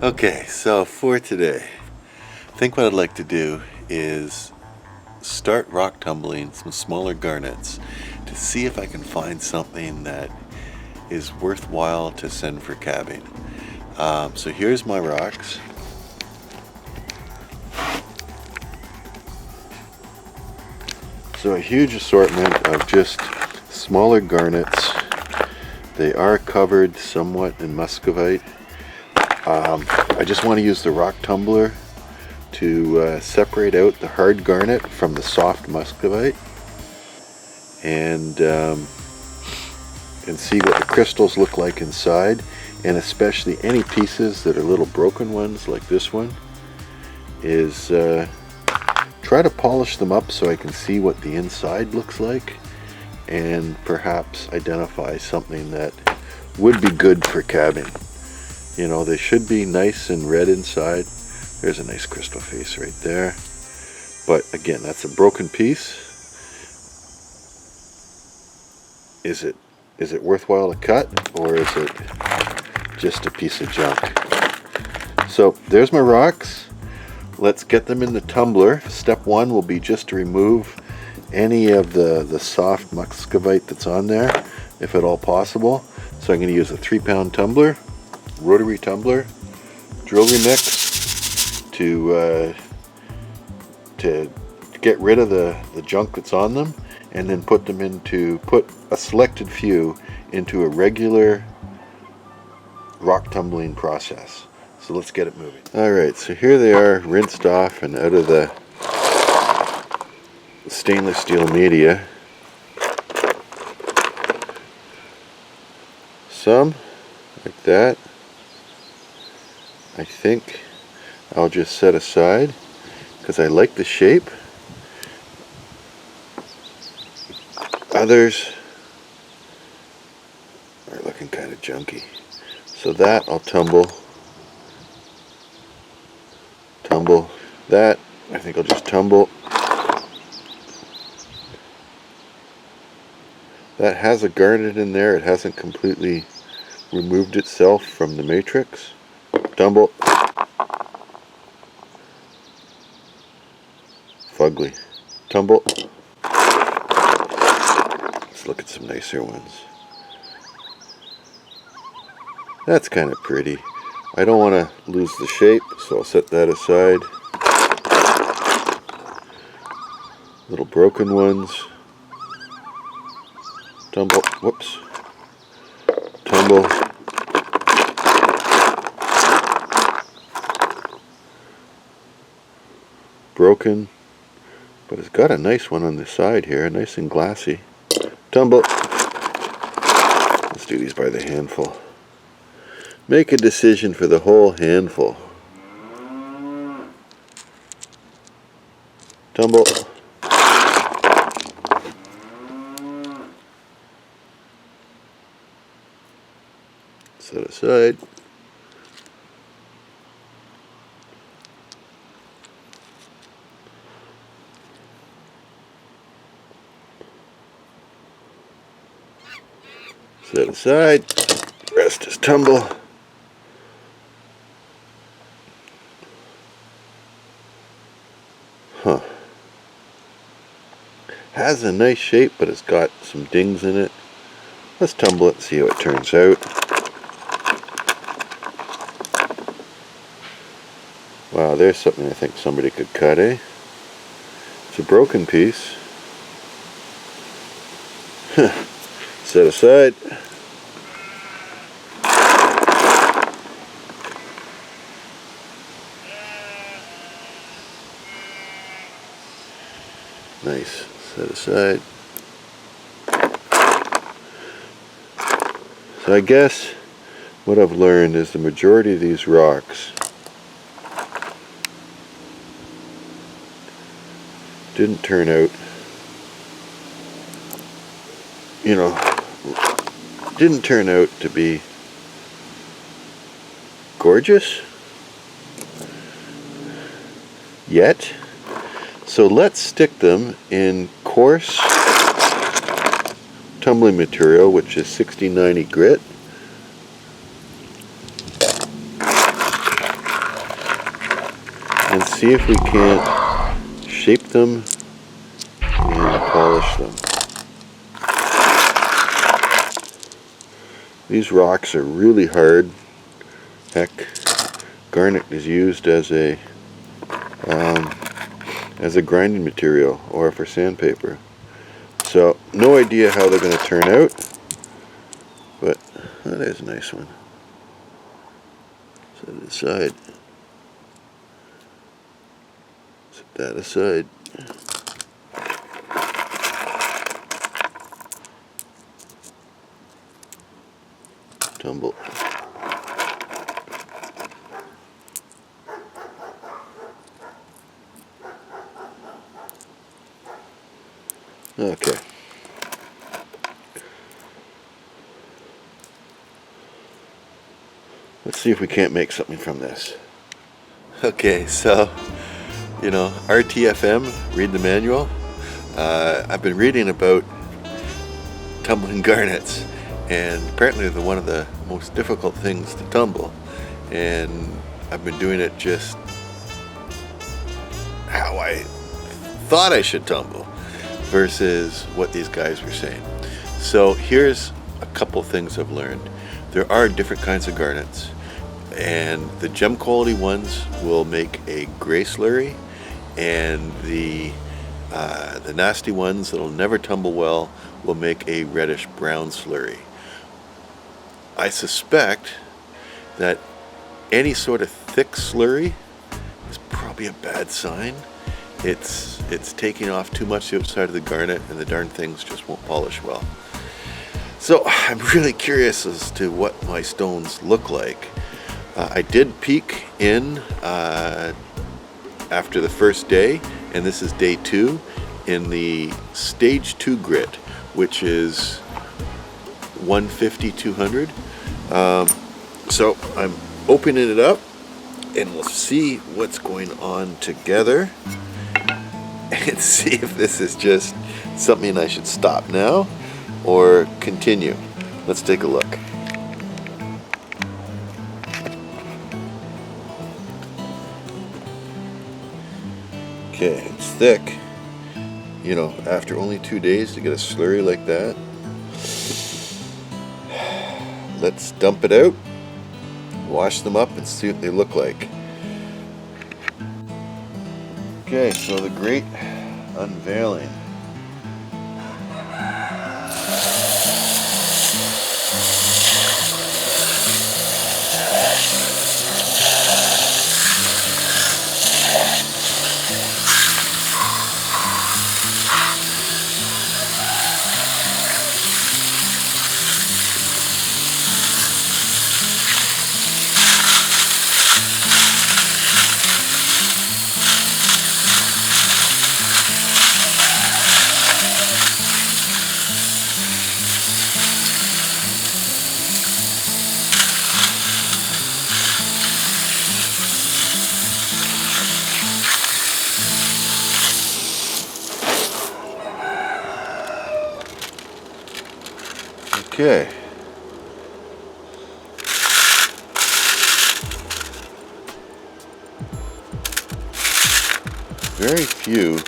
Okay, so for today, I think what I'd like to do is start rock tumbling some smaller garnets to see if I can find something that is worthwhile to send for cabbing. So here's my rocks. So a huge assortment of just smaller garnets. They are covered somewhat in muscovite. I just want to use the rock tumbler to separate out the hard garnet from the soft muscovite and see what the crystals look like inside, and especially any pieces that are little broken ones like this one is try to polish them up so I can see what the inside looks like and perhaps identify something that would be good for cabbing. You know, they should be nice and red inside. There's a nice crystal face right there. But again, that's a broken piece. Is it worthwhile to cut, or is it just a piece of junk? So there's my rocks. Let's get them in the tumbler. Step one will be just to remove any of the soft muscovite that's on there, if at all possible. So I'm going to use a 3-pound tumbler, rotary tumbler, jewelry mix to get rid of the junk that's on them, and then put a selected few into a regular rock tumbling process. So let's get it moving. Alright, so here they are, rinsed off and out of the stainless steel media. Some like that I think I'll just set aside because I like the shape. Others are looking kind of junky, so that I'll tumble. That I think I'll just tumble. That has a garnet in there. It hasn't completely removed itself from the matrix. Tumble. Fugly. Tumble. Let's look at some nicer ones. That's kind of pretty. I don't want to lose the shape, so I'll set that aside. Little broken ones. Tumble. Whoops. Tumble. Broken. But it's got a nice one on the side here, nice and glassy. Tumble. Let's do these by the handful. Make a decision for the whole handful. Tumble. Set aside. Set aside. Rest is tumble. Huh. Has a nice shape, but it's got some dings in it. Let's tumble it and see how it turns out. Wow, there's something I think somebody could cut, eh? It's a broken piece. Set aside. Nice. Set aside. So I guess what I've learned is the majority of these rocks didn't turn out, didn't turn out to be gorgeous yet. So let's stick them in coarse tumbling material, which is 6090 grit. and see if we can't shape them and polish them. These rocks are really hard. Heck, garnet is used as a grinding material or for sandpaper. So no idea how they're going to turn out, but that is a nice one. Set it aside. Set that aside. Tumble. Okay. Let's see if we can't make something from this. Okay, so, you know, RTFM, read the manual. I've been reading about tumbling garnets, and apparently they're one of the most difficult things to tumble. And I've been doing it just how I thought I should tumble versus what these guys were saying. So here's a couple things I've learned. There are different kinds of garnets, and the gem quality ones will make a gray slurry, and the nasty ones that'll never tumble well will make a reddish brown slurry. I suspect that any sort of thick slurry is probably a bad sign. It's taking off too much the outside of the garnet, and the darn things just won't polish well. So I'm really curious as to what my stones look like. I did peek in after the first day, and this is day 2, in the stage 2 grit, which is 150-200. So I'm opening it up, and we'll see what's going on together, and see if this is just something I should stop now or continue. Let's take a look. Okay, it's thick. You know, after only 2 days to get a slurry like that. Let's dump it out, wash them up, and see what they look like. Okay, so the great unveiling. Okay. Very few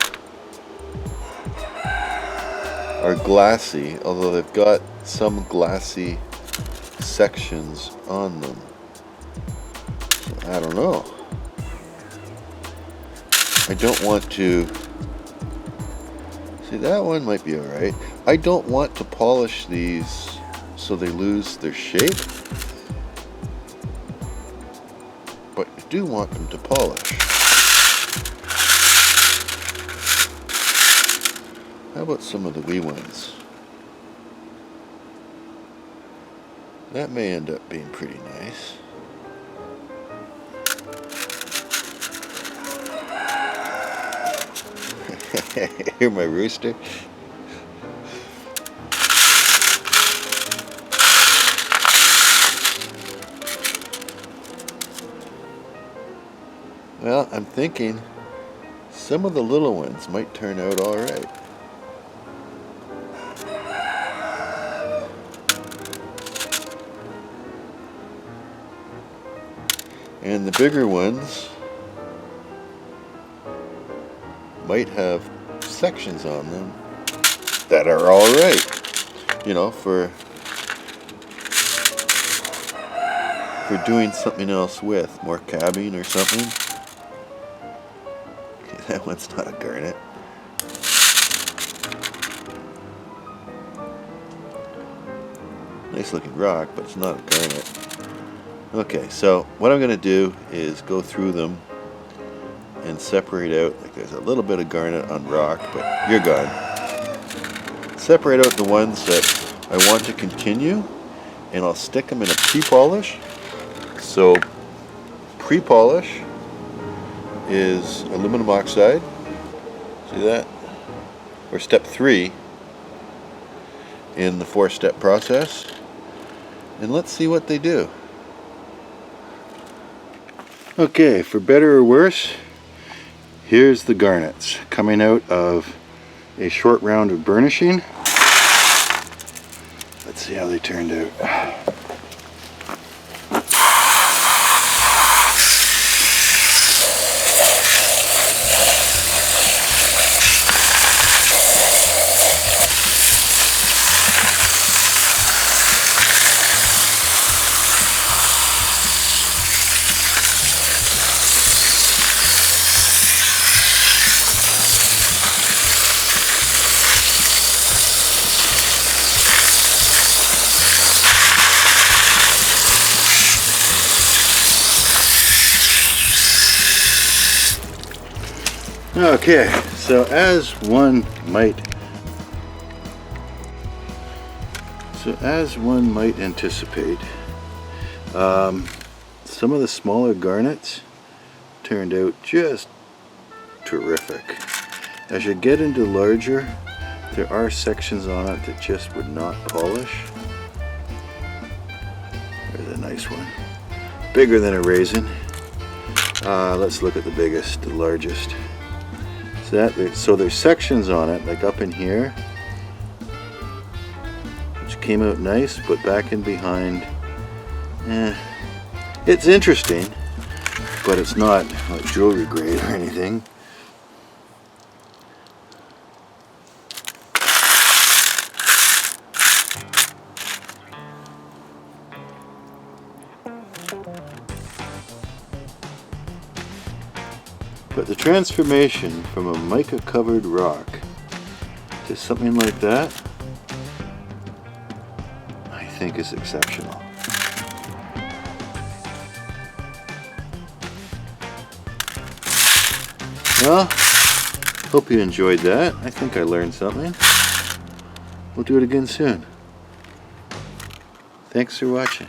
are glassy, although they've got some glassy sections on them. So I don't know. I don't want to... See, that one might be alright. I don't want to polish these so they lose their shape, but I do want them to polish. How about some of the wee ones? That may end up being pretty nice. Hear my rooster? Well, I'm thinking some of the little ones might turn out all right. And the bigger ones might have sections on them that are alright, you know, for doing something else with, more cabbing or something. Okay, that one's not a garnet. Nice looking rock, but it's not a garnet. Okay, so what I'm going to do is go through them and separate out, like there's a little bit of garnet on rock, but you're gone. Separate out the ones that I want to continue, and I'll stick them in a pre-polish. So pre-polish is aluminum oxide, see that? Or step 3 in the 4-step process, and let's see what they do. Okay, for better or worse, here's the garnets coming out of a short round of burnishing. Let's see how they turned out. Okay, so as one might anticipate, some of the smaller garnets turned out just terrific. As you get into larger, there are sections on it that just would not polish. There's a nice one, bigger than a raisin. Let's look at the biggest, the largest. So there's sections on it, like up in here, which came out nice, but back in behind, it's interesting, but it's not like jewelry grade or anything. But the transformation from a mica covered rock to something like that, I think is exceptional. Well, hope you enjoyed that. I think I learned something. We'll do it again soon. Thanks for watching.